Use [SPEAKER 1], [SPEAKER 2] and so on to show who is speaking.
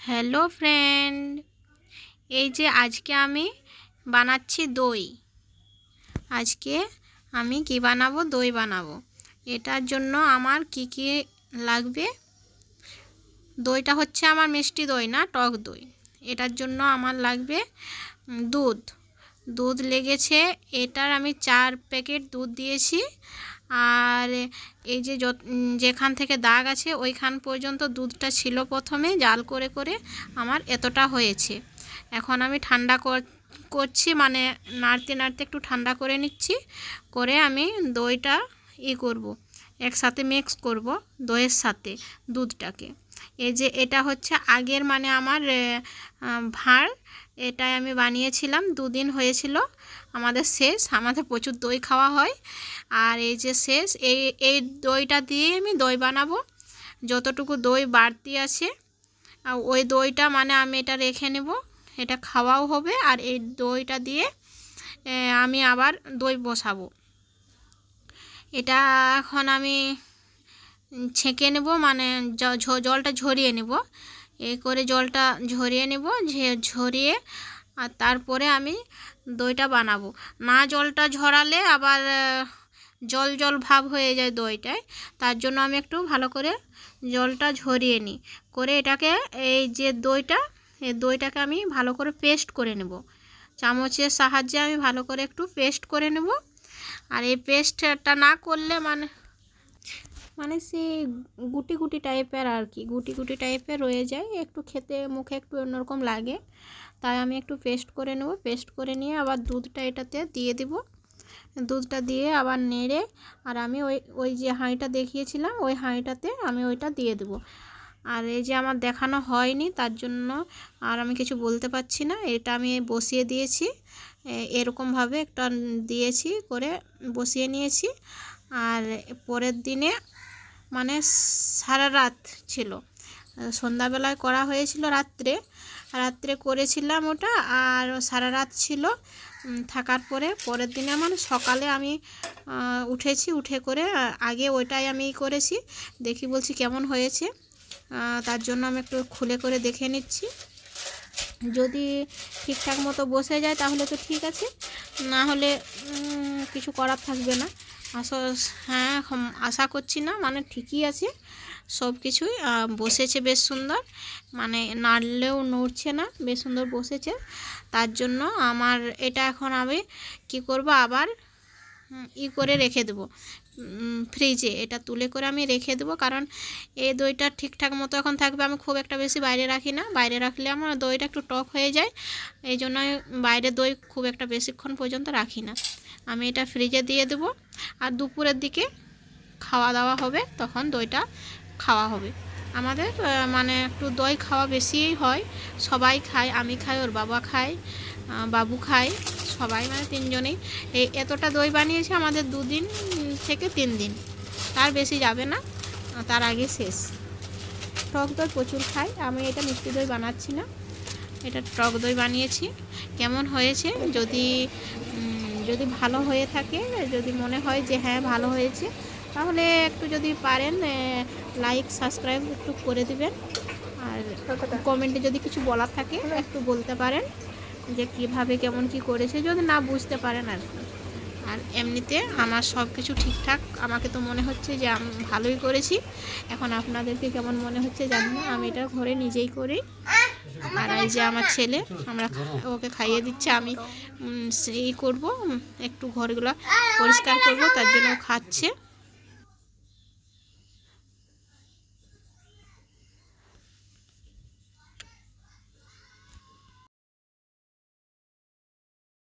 [SPEAKER 1] Hello friend, এই যে আজকে আমি বানাচ্ছি দই। আজকে আমি কি বানাবো? দই বানাবো। এটার জন্য আমার কি কি লাগবে? দইটা হচ্ছে আমার মিষ্টি দই না, টক দই। এটার জন্য আমার লাগবে দুধ লেগেছে। এটার আমি 4 প্যাকেট দুধ দিয়েছি। আর এই যে যেখান থেকে দাগ আছে ওইখান পর্যন্ত দুধটা ছিল প্রথমে, জাল করে করে আমার এতটা হয়েছে। এখন আমি ঠান্ডা করছি, মানে নাড়তে নাড়তে একটু ঠান্ডা করে নিচ্ছি। করে আমি দইটা করব, একসাথে মিক্স করব দইয়ের সাথে দুধটাকে। এই যে এটা হচ্ছে আগের, মানে আমার ভাঁড়, এটাই আমি বানিয়েছিলাম। 2 দিন হয়েছিল আমাদের শেষ। আমাদের প্রচুর দই খাওয়া হয়। আর এই যে শেষ, এই দইটা দিয়ে আমি দই বানাবো। যতটুকু দই বাড়তি আছে ওই দইটা মানে আমি এটা রেখে নেব, এটা খাওয়াও হবে। আর এই দইটা দিয়ে আমি আবার দই বসাবো। এটা এখন আমি ছেঁকে নেব, মানে জলটা ঝরিয়ে নেব। এই করে জলটা ঝরিয়ে নেব, ঝরিয়ে আর তারপরে আমি দইটা বানাবো। না জলটা ঝরালে আবার জল ভাব হয়ে যায় দইটায়। তার জন্য আমি একটু ভালো করে জলটা ঝরিয়ে নিই। করে এটাকে, এই যে দইটাকে আমি ভালো করে পেস্ট করে নেব। চামচের সাহায্যে আমি ভালো করে একটু পেস্ট করে নেব। আর এই পেস্টটা না করলে মানে সে গুটি গুটি টাইপের আর কি, গুটি টাইপের রয়ে যায়, একটু খেতে মুখে একটু অন্যরকম লাগে। তাই আমি একটু পেস্ট করে নেব। পেস্ট করে নিয়ে আবার দুধটা এটাতে দিয়ে দেব। দুধটা দিয়ে আবার নেড়ে, আর আমি ওই যে হাঁড়িটা দেখিয়েছিলাম ওই হাঁড়িটাতে আমি ওইটা দিয়ে দেব। আর এই যে আমার দেখানো হয়নি, তার জন্য আর আমি কিছু বলতে পারছি না। এটা আমি বসিয়ে দিয়েছি, এরকমভাবে একটা দিয়েছি করে বসিয়ে নিয়েছি। আর পরের দিনে মানে সারা রাত ছিল, সন্ধ্যাবেলায় করা হয়েছিল, রাত্রে করেছিলাম ওটা। আর সারা রাত ছিল থাকার পরের দিনে মানে সকালে আমি উঠেছি, উঠে করে আগে ওইটাই আমি করেছি। দেখি বলছি কেমন হয়েছে। তার জন্য আমি একটু খুলে করে দেখে নিচ্ছি। যদি ঠিকঠাক মতো বসে যায় তাহলে তো ঠিক আছে, না হলে কিছু করার থাকবে না। হ্যাঁ, আশা করছি না, মানে ঠিকই আছে সব কিছুই। বসেছে বেশ সুন্দর, মানে নাড়লেও নড়ছে না, বেশ সুন্দর বসেছে। তার জন্য আমার এটা এখন আমি কি করব, আবার করে রেখে দেবো ফ্রিজে। এটা তুলে করে আমি রেখে দেবো, কারণ এই দইটা ঠিকঠাক মতো এখন থাকবে। আমি খুব একটা বেশি বাইরে রাখি না, বাইরে রাখলে আমার দইটা একটু টক হয়ে যায়। এই জন্য বাইরে দই খুব একটা বেশিক্ষণ পর্যন্ত রাখি না। আমি এটা ফ্রিজে দিয়ে দেবো। আর দুপুরের দিকে খাওয়া দাওয়া হবে, তখন দইটা খাওয়া হবে। আমাদের মানে একটু দই খাওয়া বেশিই হয়, সবাই খায়, আমি খাই, ওর বাবা খায়, বাবু খায়, সবাই মানে 3 জনেই। এতটা দই বানিয়েছে আমাদের 2 দিন থেকে 3 দিন, তার বেশি যাবে না, তার আগে শেষ। টক দই প্রচুর খাই আমি। এটা মিষ্টি দই বানাচ্ছি না, এটা টক দই বানিয়েছি। কেমন হয়েছে, যদি ভালো হয়ে থাকে, যদি মনে হয় যে হ্যাঁ ভালো হয়েছে, তাহলে একটু যদি পারেন লাইক সাবস্ক্রাইব একটু করে দিবেন। আর কমেন্টে যদি কিছু বলার থাকে একটু বলতে পারেন যে কিভাবে কেমন কি করেছে, যদি না বুঝতে পারেন আর কি। আর এমনিতে আমার সব কিছু ঠিকঠাক আমাকে তো মনে হচ্ছে যে আমি ভালোই করেছি। এখন আপনাদেরকে কেমন মনে হচ্ছে জানি না, আমি এটা ঘরে নিজেই করি। আর এই যে আমার ছেলে, আমরা ওকে খাইয়ে দিচ্ছে, আমি করব একটু ঘরগুলো পরিষ্কার করব, তার জন্য খাচ্ছে।